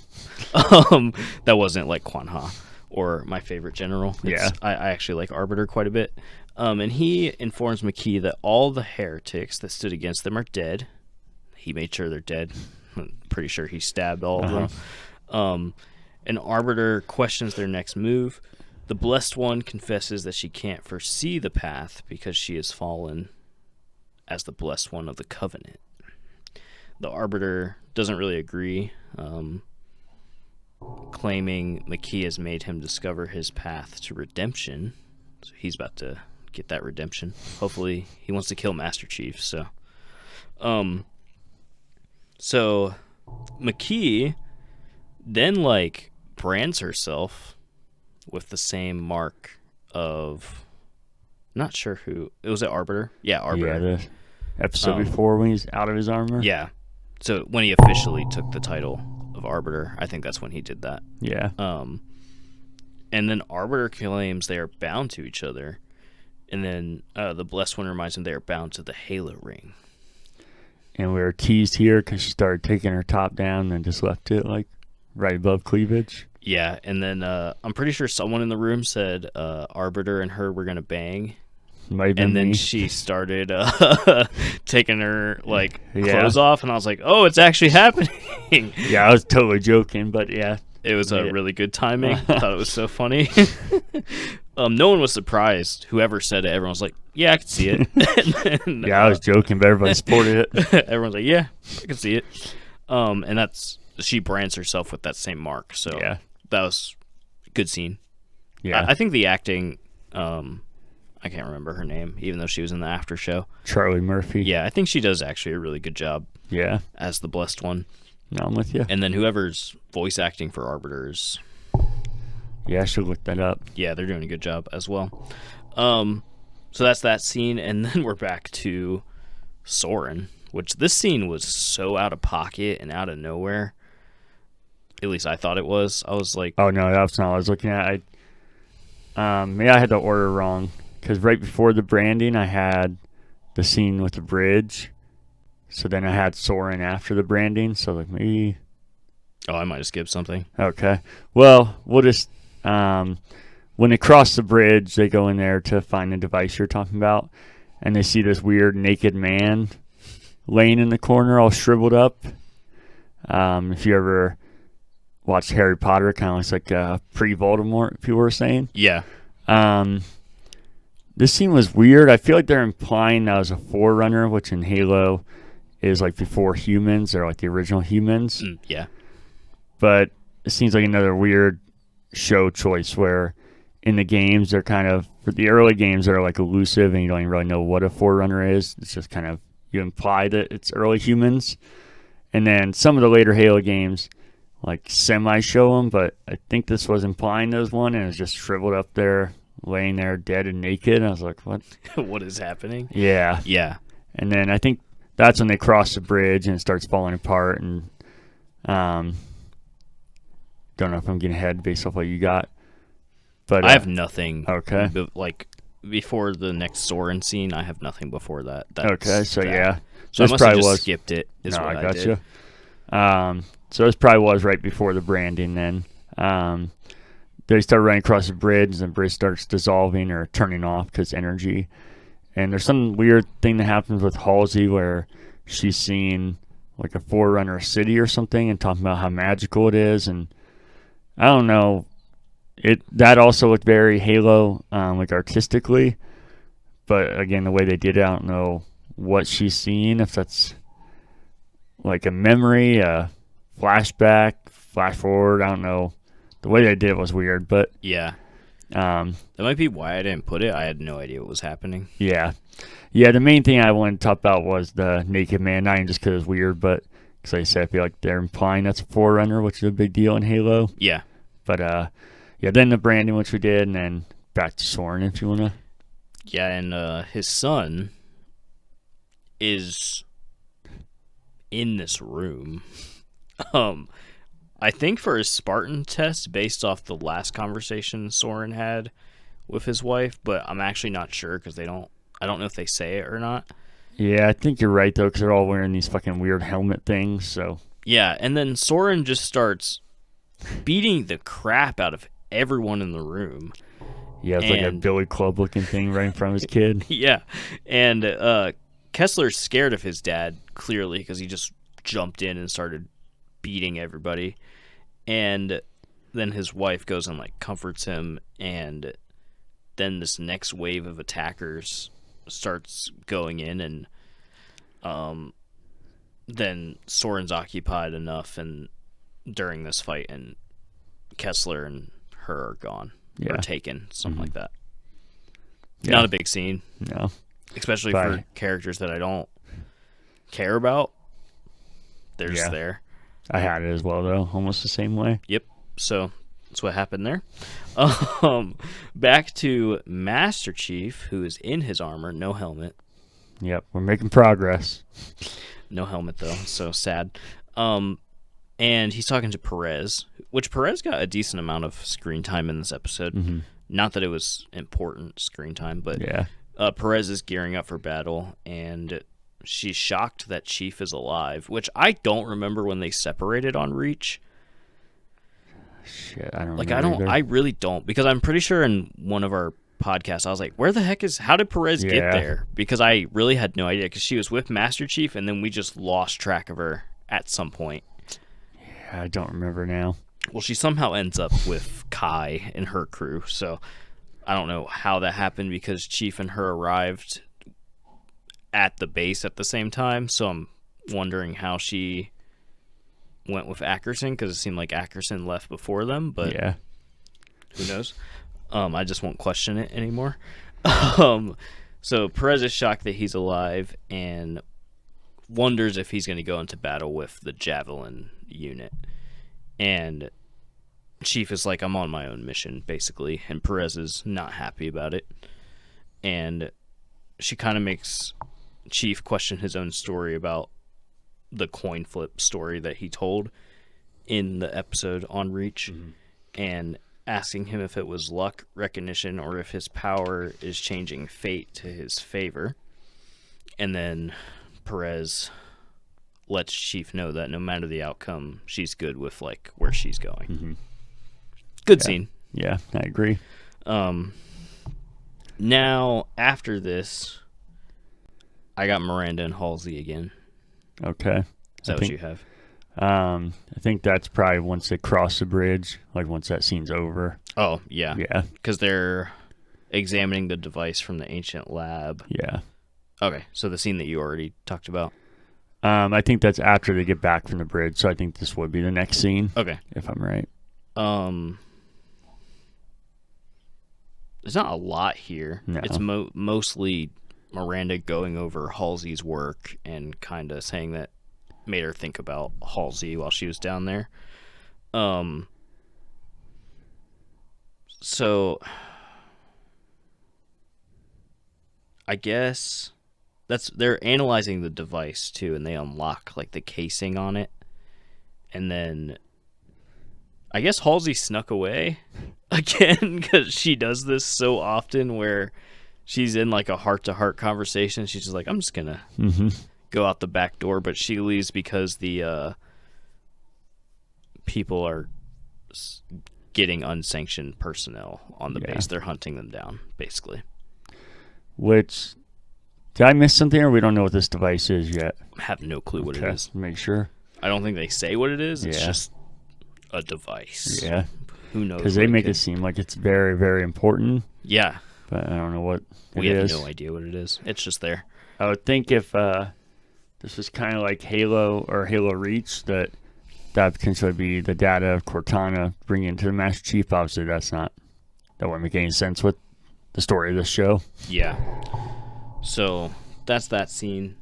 That wasn't like Quan Ha or my favorite general. I actually like arbiter quite a bit. And he informs McKee that all the heretics that stood against them are dead. He made sure they're dead. I'm pretty sure he stabbed all of them. An arbiter questions their next move. The Blessed One confesses that she can't foresee the path because she has fallen as the Blessed One of the Covenant. The arbiter doesn't really agree, claiming McKee has made him discover his path to redemption. So he's about to get that redemption. Hopefully he wants to kill Master Chief. So McKee then brands herself with the same mark of, not sure who it was. At Arbiter. Yeah, Arbiter. Yeah, the episode before when he's out of his armor. Yeah. So when he officially took the title of Arbiter, I think that's when he did that. Yeah. And then Arbiter claims they are bound to each other. And then the Blessed One reminds him they are bound to the Halo ring. And we were teased here because she started taking her top down and just left it right above cleavage. Yeah, and then I'm pretty sure someone in the room said Arbiter and her were going to bang. And then she started taking her clothes off, and I was like, "Oh, it's actually happening!" Yeah, I was totally joking, but yeah, it was really good timing. I thought it was so funny. No one was surprised. Whoever said it, everyone was like, "Yeah, I can see it." Then, I was joking, but everybody supported it. Everyone's like, "Yeah, I can see it." And she brands herself with that same mark. So that was a good scene. Yeah, I think the acting. I can't remember her name, even though she was in the after show. Charlie Murphy. Yeah, I think she does actually a really good job. Yeah. As the Blessed One. No, I'm with you. And then whoever's voice acting for Arbiters. Yeah, I should look that up. Yeah, they're doing a good job as well. So that's that scene, and then we're back to Soren, which this scene was so out of pocket and out of nowhere. At least I thought it was. I was like... Oh, no, that's not what I was looking at. Maybe I had the order wrong. Because right before the branding, I had the scene with the bridge. So then I had Soren after the branding. So maybe... Oh, I might have skipped something. Okay. Well, we'll just... when they cross the bridge, they go in there to find the device you're talking about. And they see this weird naked man laying in the corner all shriveled up. If you ever watched Harry Potter, it kind of looks like pre-Voldemort, people were saying. Yeah. This scene was weird. I feel like they're implying that was a forerunner, which in Halo is before humans. They're the original humans. Yeah. But it seems like another weird show choice where in the games they're kind of, for the early games, they're elusive and you don't even really know what a forerunner is. It's just kind of, you imply that it's early humans. And then some of the later Halo games semi-show them, but I think this was implying those one, and it's just shriveled up there, laying there dead and naked. And I was like, what? What is happening? Yeah. Yeah. And then I think that's when they cross the bridge and it starts falling apart. And don't know if I'm getting ahead based off what you got. But I have nothing before the next Soren scene, I have nothing before that. Okay, so that. Yeah. So I must have just skipped it, is no, what I I gotcha. did. So this probably was right before the branding then. They start running across the bridge, and the bridge starts dissolving or turning off because energy. And there's some weird thing that happens with Halsey where she's seeing like a Forerunner city or something and talking about how magical it is. And I don't know. That also looked very Halo, like artistically. But again, the way they did it, I don't know what she's seeing. If that's like a memory, a flashback, flash forward. I don't know. The way they did it was weird, but yeah. That might be why I didn't put it. I had no idea what was happening. Yeah. The main thing I wanted to talk about was the naked man. Not even just because it's weird, but because like I said, I feel like they're implying that's a Forerunner, which is a big deal in Halo. Yeah. But then the branding, which we did, and then back to Soren, if you wanna. Yeah, and his son is in this room. I think for his Spartan test, based off the last conversation Soren had with his wife, but I'm actually not sure because I don't know if they say it or not. Yeah, I think you're right though, because they're all wearing these fucking weird helmet things. So yeah, and then Soren just starts beating the crap out of everyone in the room. Yeah, it's like a billy club looking thing right in front of his kid. Yeah, and Kessler's scared of his dad clearly because he just jumped in and started beating everybody. And then his wife goes and like comforts him, and then this next wave of attackers starts going in, and then Soren's occupied enough and during this fight, and Kessler and her are gone or taken, something like that. Yeah. Not a big scene. No. Especially for characters that I don't care about. They're just there. I had it as well, though. Almost the same way. Yep. So that's what happened there. Back to Master Chief, who is in his armor, no helmet. Yep, we're making progress. No helmet, though. So sad. And he's talking to Perez, which Perez got a decent amount of screen time in this episode. Mm-hmm. Not that it was important screen time, but Perez is gearing up for battle, and she's shocked that Chief is alive, which I don't remember when they separated on Reach. Shit, I don't I really don't, because I'm pretty sure in one of our podcasts I was like, how did Perez get there? Because I really had no idea, because she was with Master Chief and then we just lost track of her at some point. Yeah, I don't remember now. Well, she somehow ends up with Kai and her crew, so I don't know how that happened, because Chief and her arrived at the base at the same time, so I'm wondering how she went with Ackerson, because it seemed like Ackerson left before them, but who knows? I just won't question it anymore. So Perez is shocked that he's alive and wonders if he's going to go into battle with the Javelin unit. And Chief is like, I'm on my own mission, basically, and Perez is not happy about it. And she kind of makes Chief question his own story about the coin flip story that he told in the episode on Reach, and asking him if it was luck, recognition, or if his power is changing fate to his favor. And then Perez lets Chief know that no matter the outcome, she's good with like where she's going. Mm-hmm. Good scene. Yeah, I agree. Now, after this, I got Miranda and Halsey again. Okay. Is that what you have? I think that's probably once they cross the bridge, like once that scene's over. Oh, yeah. Yeah. Because they're examining the device from the ancient lab. Yeah. Okay, so the scene that you already talked about. I think that's after they get back from the bridge, so I think this would be the next scene. Okay. If I'm right. There's not a lot here. No. It's mostly Miranda going over Halsey's work and kind of saying that made her think about Halsey while she was down there. So I guess they're analyzing the device too, and they unlock like the casing on it, and then I guess Halsey snuck away again, because she does this so often where she's in like a heart-to-heart conversation. She's just like, I'm just gonna go out the back door, but she leaves because the people are getting unsanctioned personnel on the base. They're hunting them down, basically. Which, did I miss something, or we don't know what this device is yet? I have no clue what it is. Make sure. I don't think they say what it is. It's just a device. Yeah. Who knows? Because they make it seem like it's very, very important. Yeah. But I don't know what we have no idea what it is. It's just there. I would think if this was kind of like Halo or Halo Reach, that potentially be the data of Cortana bringing into the Master Chief. Obviously, that wouldn't make any sense with the story of this show. Yeah. So that's that scene.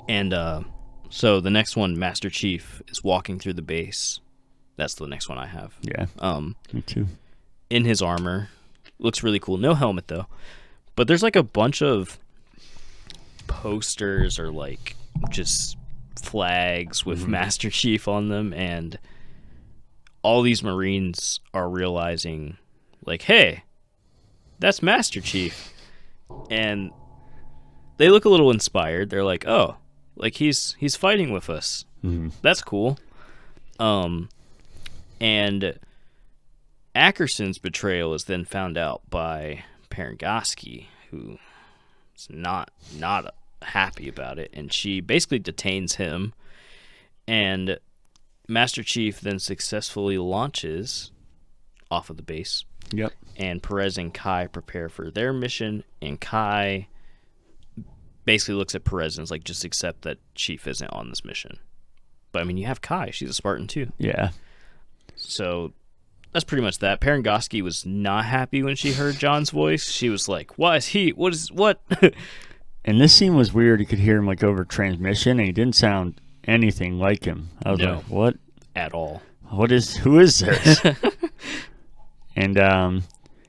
And so the next one, Master Chief is walking through the base. That's the next one I have. Yeah. Me too. In his armor. Looks really cool. No helmet though. But there's like a bunch of posters or like just flags with Master Chief on them, and all these Marines are realizing like, hey, that's Master Chief. And they look a little inspired. They're like, oh, like he's fighting with us. That's cool. And Ackerson's betrayal is then found out by Parangoski, who is not happy about it, and she basically detains him. And Master Chief then successfully launches off of the base. Yep. And Perez and Kai prepare for their mission, and Kai basically looks at Perez and is like, just accept that Chief isn't on this mission. But I mean, you have Kai. She's a Spartan too. Yeah. So that's pretty much that. Parangoski was not happy when she heard John's voice. She was like, what? And this scene was weird. You could hear him like over transmission, and he didn't sound anything like him. I was like, what? At all. Who is this? And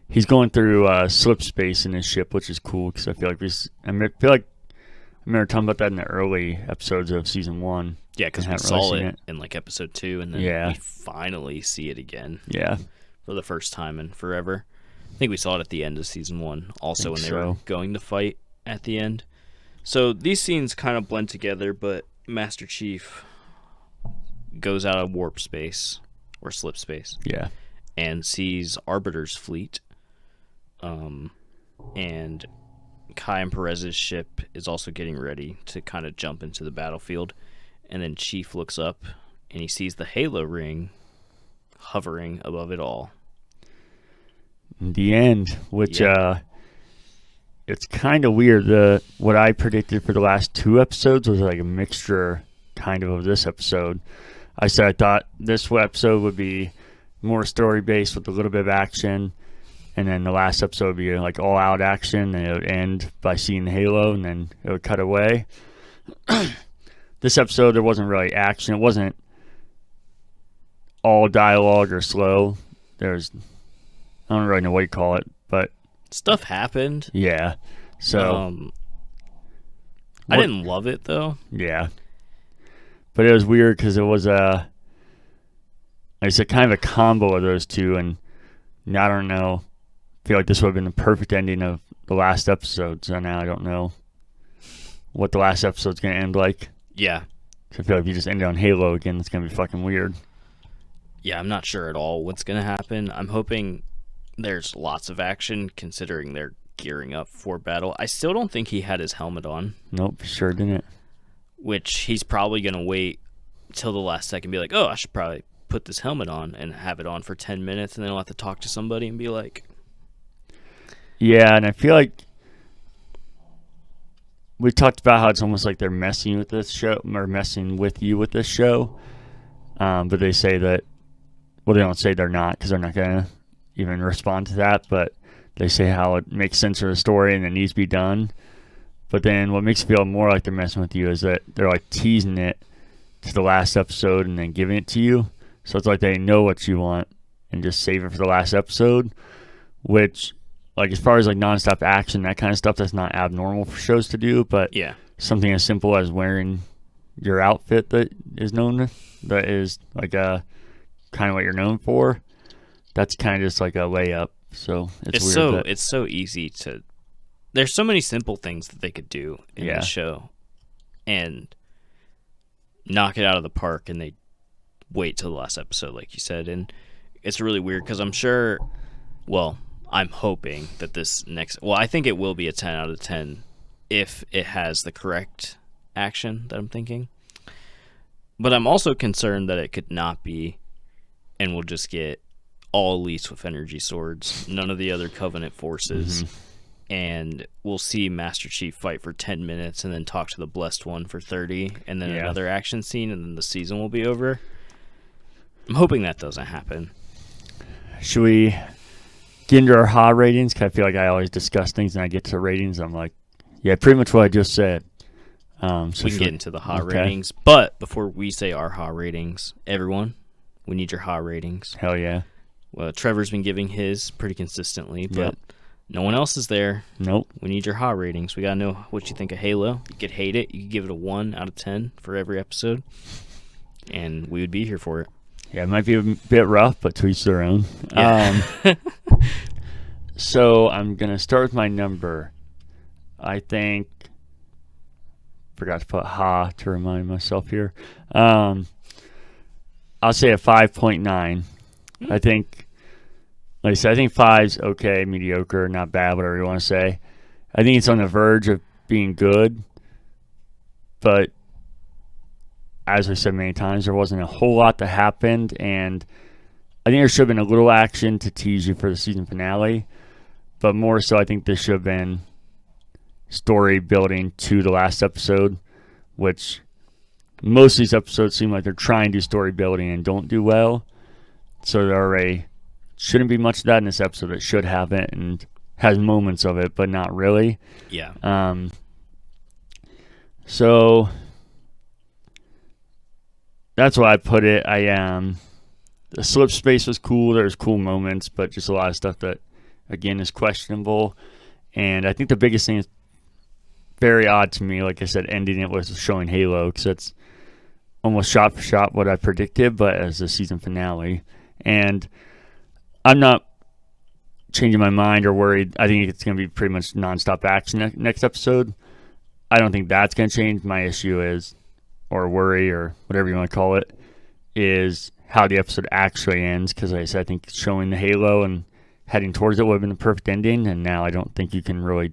he's going through slip space in his ship, which is cool because I feel like I remember talking about that in the early episodes of season 1. Yeah, because we saw it in like episode 2, and then we finally see it again. Yeah. For the first time in forever. I think we saw it at the end of season 1, also when they were going to fight at the end. So these scenes kind of blend together, but Master Chief goes out of warp space, or slip space. Yeah. And sees Arbiter's fleet. And Kai and Perez's ship is also getting ready to kind of jump into the battlefield. And then Chief looks up and he sees the Halo ring hovering above it all. The end, which it's kind of weird. What I predicted for the last 2 episodes was like a mixture kind of this episode. I said I thought this episode would be more story based with a little bit of action, and then the last episode would be like all out action, and it would end by seeing the Halo, and then it would cut away. This episode, there wasn't really action. It wasn't all dialogue or slow. I don't really know what you call it, but stuff happened. Yeah. So I didn't love it though. Yeah. But it was weird because it was it's a kind of a combo of those two, and I don't know. I feel like this would have been the perfect ending of the last episode, so now I don't know what the last episode's going to end like. Yeah. So I feel like if you just end it on Halo again, it's going to be fucking weird. Yeah, I'm not sure at all what's going to happen. I'm hoping there's lots of action, considering they're gearing up for battle. I still don't think he had his helmet on. Nope, sure didn't. Which he's probably going to wait till the last second and be like, oh, I should probably put this helmet on and have it on for 10 minutes, and then I'll have to talk to somebody and be like... Yeah, and I feel like we talked about how it's almost like they're messing with this show, or messing with you with this show, but they say that, well, they don't say they're not, because they're not going to even respond to that, but they say how it makes sense for the story and it needs to be done. But then what makes it feel more like they're messing with you is that they're like teasing it to the last episode and then giving it to you. So it's like they know what you want and just save it for the last episode, which, like, as far as like nonstop action, that kind of stuff, that's not abnormal for shows to do. But yeah, something as simple as wearing your outfit that is like kind of what you're known for, that's kind of just like a layup So it's weird. It's so easy to. There's so many simple things that they could do in the show, and knock it out of the park, and they wait till the last episode, like you said, and it's really weird because I'm sure. Well, I'm hoping that this next. Well, I think it will be a 10 out of 10 if it has the correct action that I'm thinking. But I'm also concerned that it could not be, and we'll just get all elites with energy swords, none of the other Covenant forces, and we'll see Master Chief fight for 10 minutes and then talk to the Blessed One for 30, and then another action scene, and then the season will be over. I'm hoping that doesn't happen. Should we get into our HA ratings? Because I feel like I always discuss things and I get to ratings. I'm like, yeah, pretty much what I just said. So we can get into the HA ratings. But before we say our HA ratings, everyone, we need your HA ratings. Hell yeah. Well, Trevor's been giving his pretty consistently, but no one else is there. Nope. We need your HA ratings. We got to know what you think of Halo. You could hate it. You could give it a 1 out of 10 for every episode. And we would be here for it. Yeah, it might be a bit rough, but to each their own. Yeah. So I'm going to start with my number. I think, forgot to put HA to remind myself here. I'll say a 5.9. I think, like I said, I think 5's okay, mediocre, not bad, whatever you want to say. I think it's on the verge of being good, but as I said many times, there wasn't a whole lot that happened, and I think there should have been a little action to tease you for the season finale, but more so I think this should have been story building to the last episode, which most of these episodes seem like they're trying to do story building and don't do well, so there already shouldn't be much of that in this episode. It should have it and has moments of it, but not really. Yeah. So that's why I put it. The slip space was cool. There's cool moments, but just a lot of stuff that, again, is questionable. And I think the biggest thing is very odd to me, like I said, ending it with showing Halo, because it's almost shot for shot what I predicted, but as a season finale. And I'm not changing my mind or worried. I think it's going to be pretty much nonstop action next episode. I don't think that's going to change. My issue is, or worry, or whatever you want to call it, is how the episode actually ends, because like I said, I think showing the Halo and heading towards it would have been the perfect ending, and now I don't think you can really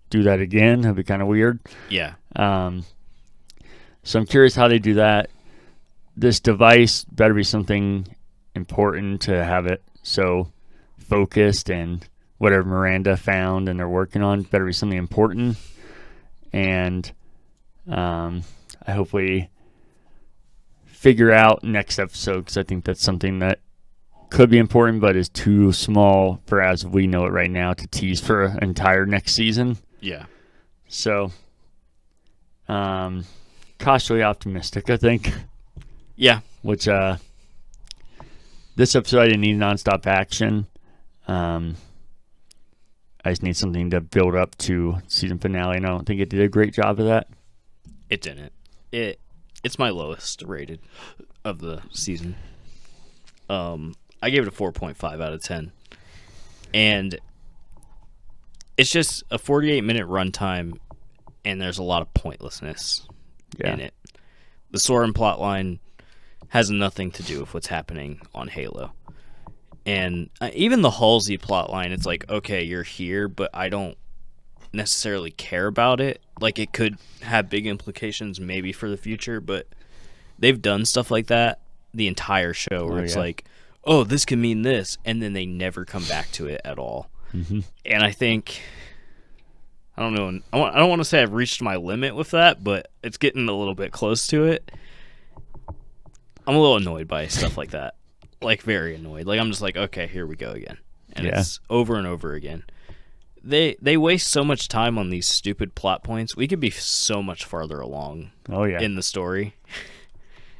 do that again. It'd be kind of weird. Yeah. So I'm curious how they do that. This device better be something important to have it so focused, and whatever Miranda found and they're working on better be something important. And I hopefully figure out next episode, because I think that's something that could be important but is too small for as we know it right now to tease for an entire next season. Yeah. So cautiously optimistic, I think. Yeah. Which this episode I didn't need nonstop action. I just need something to build up to season finale, and I don't think it did a great job of that. It didn't. It's my lowest rated of the season. I gave it a 4.5 out of 10. And it's just a 48-minute runtime, and there's a lot of pointlessness in it. The Soren plotline has nothing to do with what's happening on Halo. And even the Halsey plotline, it's like, okay, you're here, but I don't necessarily care about it. Like, it could have big implications maybe for the future, but they've done stuff like that the entire show where it's like, oh, this can mean this, and then they never come back to it at all. Mm-hmm. And I think, I don't know, I don't want to say I've reached my limit with that, but it's getting a little bit close to it. I'm a little annoyed by stuff like that. Like, very annoyed. Like, I'm just like, okay, here we go again. And it's over and over again. They waste so much time on these stupid plot points. We could be so much farther along in the story.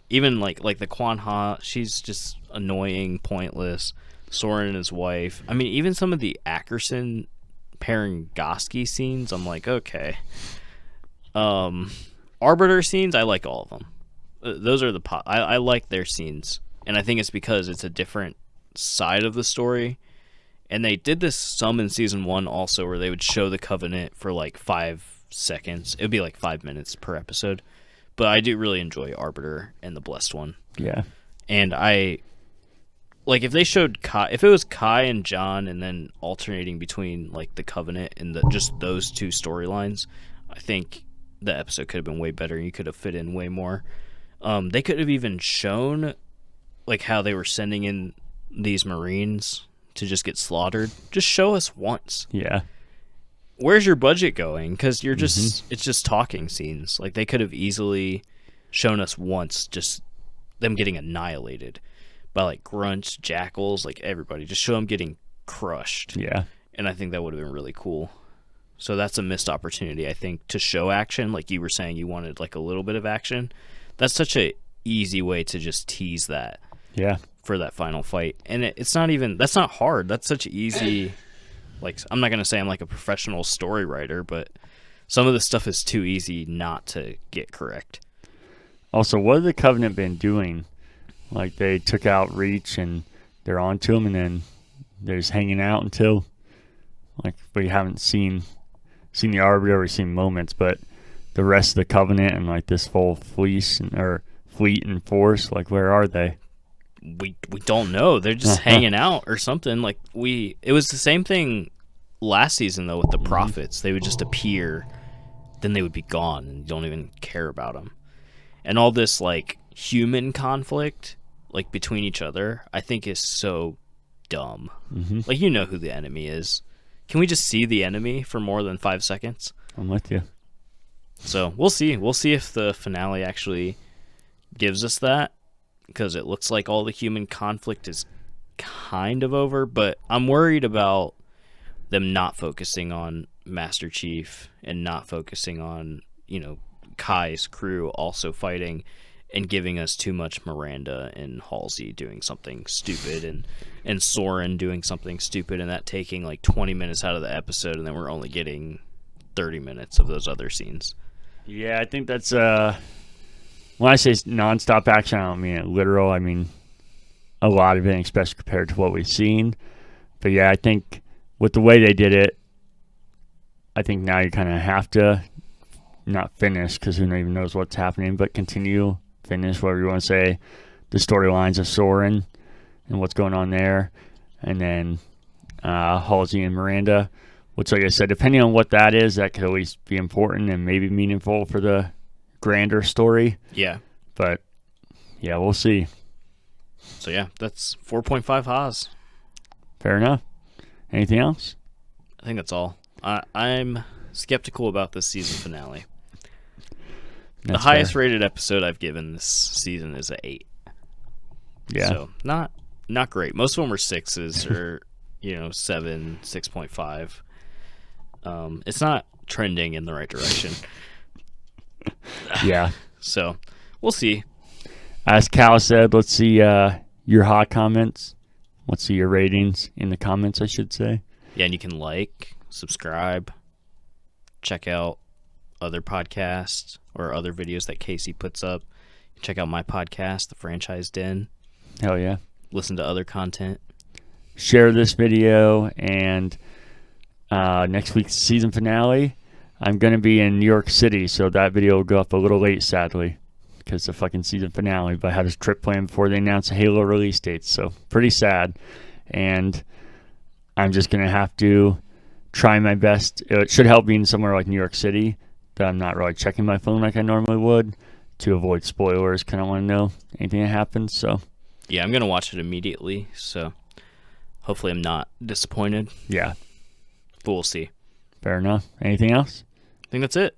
Even like the Quan Ha, she's just annoying, pointless. Soren and his wife. I mean, even some of the Ackerson Parangoski scenes, I'm like, okay. Arbiter scenes, I like all of them. Those are I like their scenes. And I think it's because it's a different side of the story. And they did this some in season 1 also, where they would show the Covenant for like 5 seconds. It would be like 5 minutes per episode. But I do really enjoy Arbiter and the Blessed One. Yeah. And I like if they showed Kai, if it was Kai and John and then alternating between like the Covenant and just those two storylines, I think the episode could have been way better. You could have fit in way more. They could have even shown like how they were sending in these Marines to just get slaughtered. Just show us once. Yeah. Where's your budget going? Because you're just it's just talking scenes. Like they could have easily shown us once just them getting annihilated by like grunts, jackals, like everybody. Just show them getting crushed. Yeah. And I think that would have been really cool. So that's a missed opportunity, I think, to show action. Like you were saying, you wanted like a little bit of action. That's such a easy way to just tease that. Yeah. For that final fight. And it's not even, that's not hard. That's such easy, like, I'm not going to say I'm like a professional story writer, but some of the stuff is too easy not to get correct. Also, what have the Covenant been doing? Like, they took out Reach and they're on to him, and then they're just hanging out until, like, we haven't seen the Arbiter, we've seen moments, but the rest of the Covenant and, like, this full fleet and force, like, where are they? We don't know. They're just hanging out or something. Like it was the same thing last season though with the prophets. They would just appear, then they would be gone, and you don't even care about them. And all this like human conflict, like between each other, I think is so dumb. Like you know who the enemy is. Can we just see the enemy for more than 5 seconds? I'm with you. So we'll see. We'll see if the finale actually gives us that. Because it looks like all the human conflict is kind of over, but I'm worried about them not focusing on Master Chief and not focusing on, Kai's crew also fighting and giving us too much Miranda and Halsey doing something stupid and Soren doing something stupid, and that taking like 20 minutes out of the episode, and then we're only getting 30 minutes of those other scenes. Yeah, I think that's when I say nonstop action, I don't mean it literal. I mean a lot of it, especially compared to what we've seen. But yeah, I think with the way they did it, I think now you kind of have to not finish, because who even knows what's happening, but finish, whatever you want to say, the storylines of Soren and what's going on there. And then Halsey and Miranda, which, like I said, depending on what that is, that could always be important and maybe meaningful for the grander story. Yeah. But yeah, we'll see. So yeah, that's 4.5 Haas. Fair enough. Anything else? I think that's all. I'm skeptical about this season finale. The highest rated episode I've given this season is an 8. Yeah. So not great. Most of them are 6s or 7, 6.5. It's not trending in the right direction. Yeah. So we'll see. As Cal said, let's see your hot comments. Let's see your ratings in the comments, I should say. Yeah, and you can like, subscribe, check out other podcasts or other videos that Casey puts up. Check out my podcast, The Franchise Den. Hell yeah. Listen to other content. Share this video, and next week's season finale, I'm going to be in New York City, so that video will go up a little late, sadly, because the fucking season finale. But I had a trip planned before they announced the Halo release dates, so pretty sad. And I'm just going to have to try my best. It should help being somewhere like New York City that I'm not really checking my phone like I normally would, to avoid spoilers, because I don't want to know anything that happens. So yeah, I'm going to watch it immediately, so hopefully I'm not disappointed. Yeah. But we'll see. Fair enough. Anything else? I think that's it.